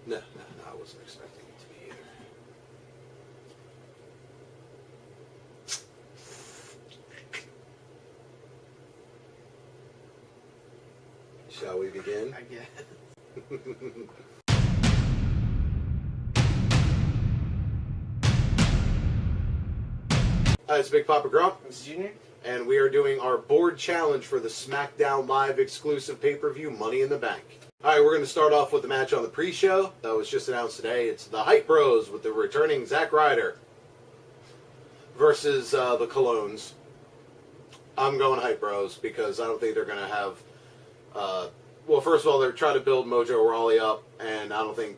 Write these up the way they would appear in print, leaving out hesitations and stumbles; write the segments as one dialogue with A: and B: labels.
A: No, I wasn't expecting it to be either. Shall we begin?
B: I guess.
A: Hi, it's BigPapaGrump.
B: This is Junior.
A: And we are doing our board challenge for the SmackDown Live exclusive pay-per-view Money in the Bank. Alright, we're going to start off with the match on the pre-show that was just announced today. It's the Hype Bros with the returning Zack Ryder versus the Colognes. I'm going Hype Bros because I don't think they're going to have... well, first of all, they're trying to build Mojo Rawley up, and I don't think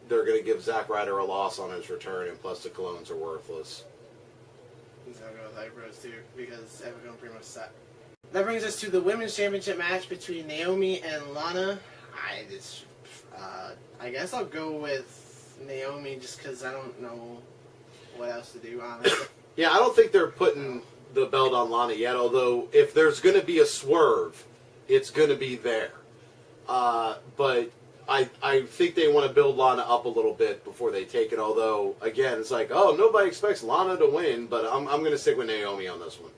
A: they're going to give Zack Ryder a loss on his return, and plus the Colognes are worthless.
B: I'm going to go with Hype Bros too, because everyone pretty much suck. That brings us to the Women's Championship match between Naomi and Lana. I guess I'll go with Naomi just because I don't know what else to do, honestly.
A: Yeah, I don't think they're putting the belt on Lana yet, although if there's going to be a swerve, it's going to be there. But I think they want to build Lana up a little bit before they take it, although, again, it's like, oh, nobody expects Lana to win, but I'm going to stick with Naomi on this one.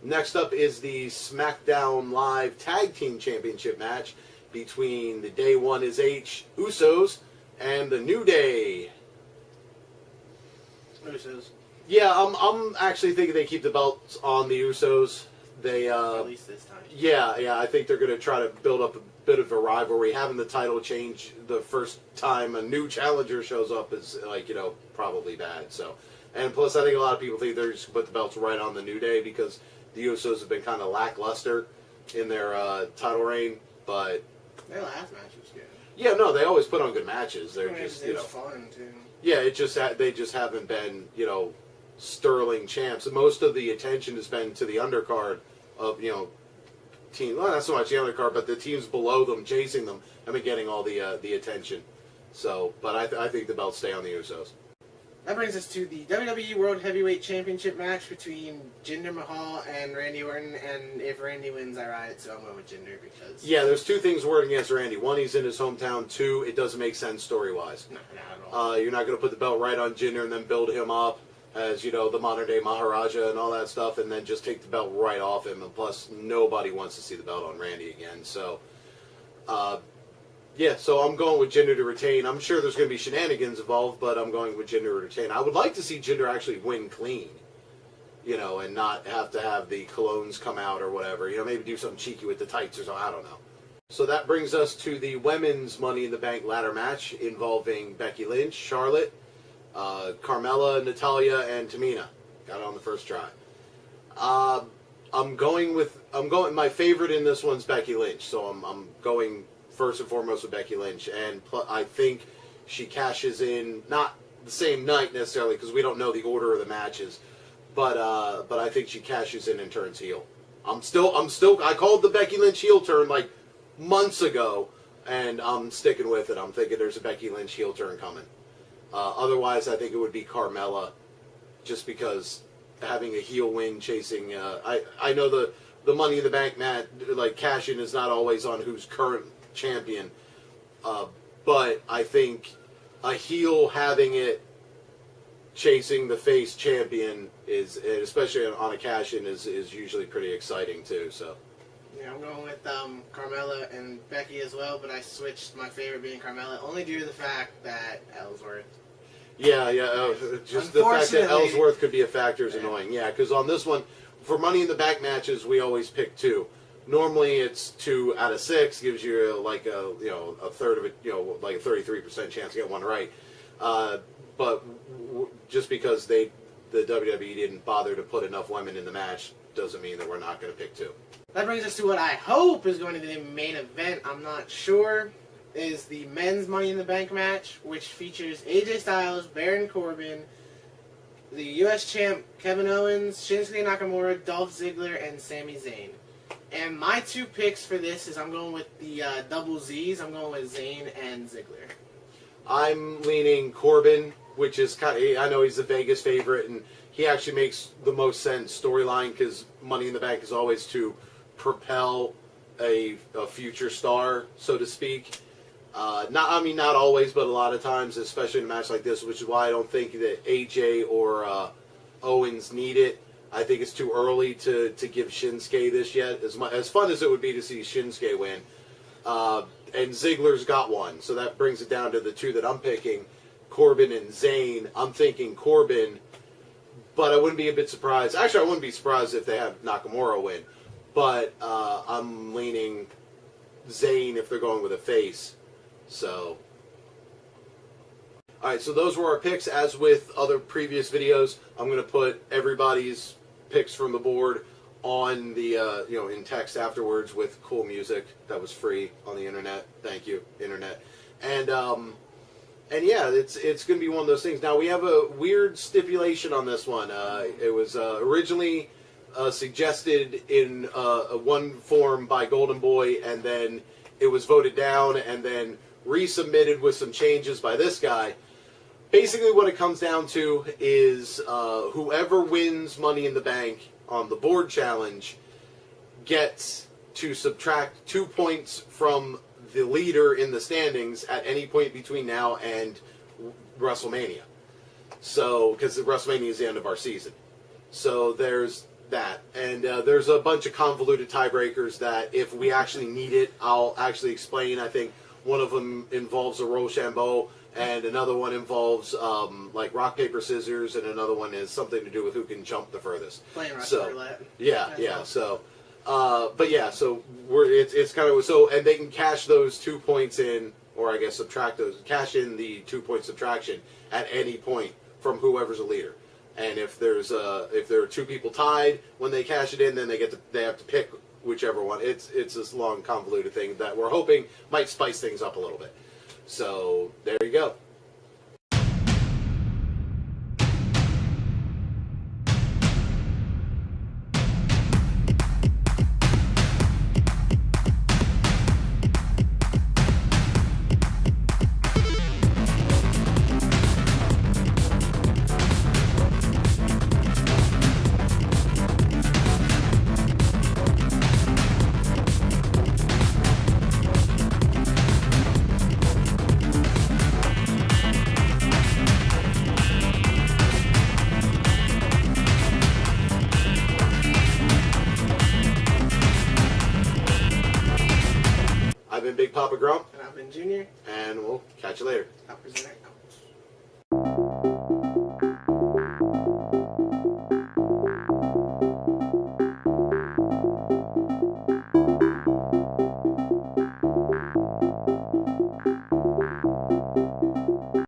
A: Next up is the SmackDown Live Tag Team Championship match between the Day One is H Usos and the New Day.
B: Usos.
A: Yeah, I'm actually thinking they keep the belts on the Usos. They
B: at least this time.
A: Yeah, I think they're going to try to build up a bit of a rivalry. Having the title change the first time a new challenger shows up is, like, probably bad. So, and plus, I think a lot of people think they're just going to put the belts right on the New Day because the Usos have been kind of lackluster in their title reign. But
B: their last match was good.
A: Yeah, no, they always put on good matches. They're
B: just,
A: it's
B: fun too.
A: Yeah, they just haven't been, sterling champs. Most of the attention has been to the undercard of, team. Well, not so much the undercard, but the teams below them chasing them have been getting all the attention. So, but I think the belts stay on the Usos.
B: That brings us to the WWE World Heavyweight Championship match between Jinder Mahal and Randy Orton, and if Randy wins, I ride it, so I'm going with Jinder because... Yeah,
A: there's two things working against Randy. One, he's in his hometown. Two, it doesn't make sense story-wise.
B: No, not at all.
A: You're not going to put the belt right on Jinder and then build him up as, the modern-day Maharaja and all that stuff, and then just take the belt right off him. And plus, nobody wants to see the belt on Randy again. So, yeah, so I'm going with Jinder to retain. I'm sure there's going to be shenanigans involved, but I'm going with Jinder to retain. I would like to see Jinder actually win clean, and not have to have the Colognes come out or whatever. Maybe do something cheeky with the tights or something. I don't know. So that brings us to the women's Money in the Bank ladder match involving Becky Lynch, Charlotte, Carmella, Natalya, and Tamina. Got it on the first try. My favorite in this one's Becky Lynch, so I'm going first and foremost with Becky Lynch, and I think she cashes in, not the same night necessarily, because we don't know the order of the matches, but I think she cashes in and turns heel. I called the Becky Lynch heel turn like months ago, and I'm sticking with it. I'm thinking there's a Becky Lynch heel turn coming. Otherwise, I think it would be Carmella, just because having a heel win chasing, I know the Money in the Bank match, like cash-in is not always on who's current champion, but I think a heel having it chasing the face champion is, especially on a cash-in, is usually pretty exciting too. So
B: yeah, I'm going with Carmella and Becky as well, but I switched my favorite being Carmella only due to the fact that Ellsworth.
A: Yeah, just the fact that Ellsworth could be a factor is annoying. Yeah, because on this one, for Money in the Bank matches, we always pick two. Normally, it's 2 out of 6, gives you like a third of it, like a 33% chance to get one right. But just because the WWE didn't bother to put enough women in the match doesn't mean that we're not going to pick two.
B: That brings us to what I hope is going to be the main event. I'm not sure. Is the men's Money in the Bank match, which features AJ Styles, Baron Corbin, the U.S. champ Kevin Owens, Shinsuke Nakamura, Dolph Ziggler, and Sami Zayn. And my two picks for this is I'm going with the double Z's. I'm going with Zayn and Ziggler.
A: I'm leaning Corbin, which is kind of, I know he's the Vegas favorite, and he actually makes the most sense storyline because Money in the Bank is always to propel a future star, so to speak. Not always, but a lot of times, especially in a match like this, which is why I don't think that AJ or Owens need it. I think it's too early to give Shinsuke this yet. As fun as it would be to see Shinsuke win, and Ziggler's got one, so that brings it down to the two that I'm picking, Corbin and Zayn. I'm thinking Corbin, but I wouldn't be a bit surprised. Actually, I wouldn't be surprised if they have Nakamura win, but I'm leaning Zayn if they're going with a face. So, alright, so those were our picks. As with other previous videos, I'm going to put everybody's picks from the board on the, in text afterwards with cool music that was free on the internet. Thank you, internet. And yeah, it's going to be one of those things. Now, we have a weird stipulation on this one. It was originally suggested in one form by GoldenBoy, and then it was voted down, and then resubmitted with some changes by this guy. Basically what it comes down to is whoever wins Money in the Bank on the board challenge gets to subtract 2 points from the leader in the standings at any point between now and WrestleMania. So, because WrestleMania is the end of our season. So there's that. And there's a bunch of convoluted tiebreakers that if we actually need it, I'll actually explain. I think one of them involves a Rochambeau, and another one involves like rock, paper, scissors, and another one is something to do with who can jump the furthest.
B: Playing Russian roulette.
A: Yeah. So, but yeah, so it's kind of so, and they can cash those 2 points in, or I guess subtract those, cash in the 2 point subtraction at any point from whoever's a leader. And if there are two people tied when they cash it in, then they have to pick whichever one. It's this long convoluted thing that we're hoping might spice things up a little bit. So there you go. I've been Big Papa Grump.
B: And I've been Junior.
A: And we'll catch you later.
B: I'll present it.